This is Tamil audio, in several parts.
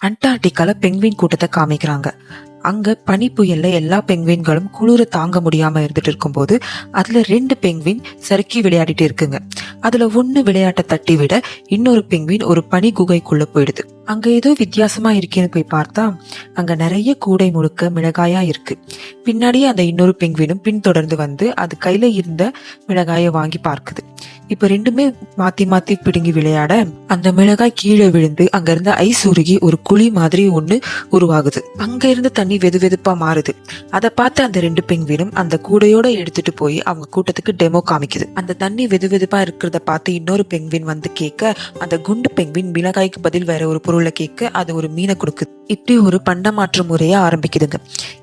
அண்டார்டிகால பெங்குவின் கூட்டத்தை காமிக்கிறாங்க. அங்க பனி புயல்ல எல்லா பெங்குவின்களும் குளிர தாங்க முடியாம இருந்துட்டு இருக்கும்போது அதுல 2 பெங்குவின் சறுக்கி விளையாடிட்டு இருக்குங்க. அதுல ஒண்ணு விளையாட்டை தட்டி விட இன்னொரு பெங்குவின் ஒரு பனி குகைக்குள்ள போயிடுது. அங்க ஏதோ வித்தியாசமா இருக்கேன்னு போய் பார்த்தா அங்க நிறைய கூடை முழுக்க மிளகாயா இருக்கு. பின்னாடியே அந்த இன்னொரு பெங்குவினும் பின்தொடர்ந்து வந்து அது கையில இருந்த மிளகாயை வாங்கி பார்க்குது. இப்ப ரெண்டுமே மாத்தி மாத்தி பிடுங்கி விளையாட அந்த மிளகாய் கீழே விழுந்து அங்க இருந்த ஐஸ் உருகி ஒரு குழி மாதிரி ஒண்ணு உருவாகுது. அங்க இருந்து தண்ணி வெது வெதுப்பா மாறுது. அதை பார்த்து அந்த 2 பெங்குவினும் அந்த கூடையோட எடுத்துட்டு போய் அவங்க கூட்டத்துக்கு டெமோ காமிக்குது. அந்த தண்ணி வெது வெதுப்பா இருக்கிறத பார்த்து இன்னொரு பெங்குவின் வந்து கேட்க அந்த குண்டு பெங்குவின் மிளகாய்க்கு பதில் வேற ஒரு பொருளை கேட்க அது ஒரு மீனை கொடுக்குது. இப்படி ஒரு பண்டமாற்று முறைய ஆரம்பிக்குதுங்க.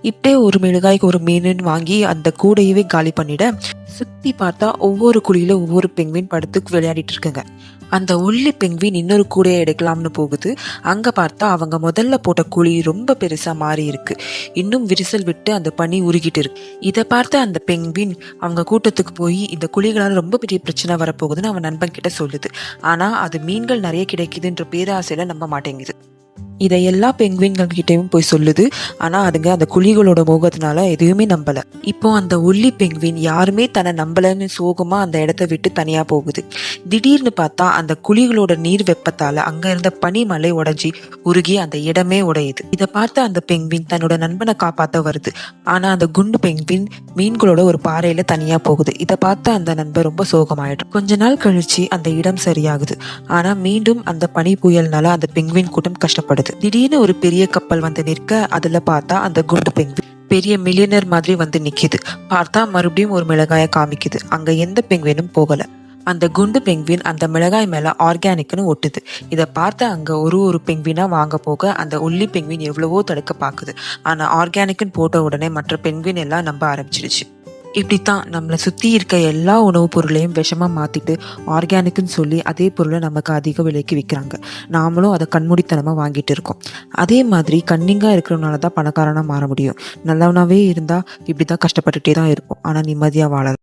இப்படியே ஒரு மிளகாய்க்கு ஒரு மீன் வாங்கி அந்த கூடையவே காலி பண்ணிட சுத்தி பார்த்தா ஒவ்வொரு குழியில ஒவ்வொரு பெங்குவின் படுத்து விளையாடிட்டு இருக்குங்க. அந்த ஒல்லி பெங்குவின் இன்னொரு கூடையை எடுக்கலாம்னு போகுது. அங்க பார்த்தா அவங்க முதல்ல போட்ட குழி ரொம்ப பெருசா மாறி இருக்கு. இன்னும் விரிசல் விட்டு அந்த பனி உருகிட்டு இருக்கு. இதை பார்த்த அந்த பெங்குவின் அவங்க கூட்டத்துக்கு போய் இந்த குழிகளால ரொம்ப பெரிய பிரச்சனை வரப்போகுதுன்னு அவன் நண்பன் கிட்ட சொல்லுது. ஆனா அது மீன்கள் நிறைய கிடைக்குதுன்ற பேராசையில நம்ப மாட்டேங்குது. இதை எல்லா பெங்குவின்கள் கிட்டயும் போய் சொல்லுது. ஆனா அதுங்க அந்த குழிகளோட மோகத்தினால எதுவுமே நம்பல. இப்போ அந்த ஒல்லி பெங்குவின் யாருமே தன்னை நம்பலன்னு சோகமா அந்த இடத்த விட்டு தனியா போகுது. திடீர்னு பார்த்தா அந்த குழிகளோட நீர் வெப்பத்தால அங்க இருந்த பனிமலை உடைஞ்சி உருகி அந்த இடமே உடையுது. இதை பார்த்து அந்த பெங்குவின் தன்னோட நண்பனை காப்பாத்த வருது. ஆனா அந்த குண்டு பெங்குவின் மீன்களோட ஒரு பாறையில தனியா போகுது. இதை பார்த்து அந்த நண்பர் ரொம்ப சோகமாயிடும். கொஞ்ச நாள் கழிச்சு அந்த இடம் சரியாகுது. ஆனா மீண்டும் அந்த பனி புயல்னால அந்த பெங்குவின் கூட்டம் கஷ்டப்படுது. திடீர்னு ஒரு பெரிய கப்பல் வந்து நிற்க அதுல பார்த்தா அந்த குண்டு பெங்குவின் பெரிய மில்லியனர் மாதிரி வந்து நிக்குது. பார்த்தா மறுபடியும் ஒரு மிளகாய காமிக்குது. அங்க எந்த பெங்குவினும் போகல. அந்த குண்டு பெங்குவின் அந்த மிளகாய் மேல ஆர்கானிக்னு ஒட்டுது. இதை பார்த்து அங்க ஒரு பெங்குவினா வாங்க போக அந்த ஒல்லி பெங்குவின் எவ்வளவோ தடுக்க பாக்குது. ஆனா ஆர்கானிக்னு போட்ட உடனே மற்ற பெங்குவின் எல்லாம் நம்ப ஆரம்பிச்சிருச்சு. இப்படித்தான் நம்மளை சுத்தி இருக்க எல்லா உணவுப் பொருளையும் விஷமா மாத்திட்டு ஆர்கானிக்னு சொல்லி அதே பொருளை நமக்கு அதிக விலைக்கு விற்கிறாங்க. நாமளும் அதை கண்மூடித்தனமா வாங்கிட்டு இருக்கோம். அதே மாதிரி கன்னிங்கா இருக்கிறவனாலதான் பணக்காரனா மாற முடியும். நல்லவனாவே இருந்தா இப்படிதான் கஷ்டப்பட்டுட்டே தான் இருப்போம். ஆனா நிம்மதியா வாழலாம்.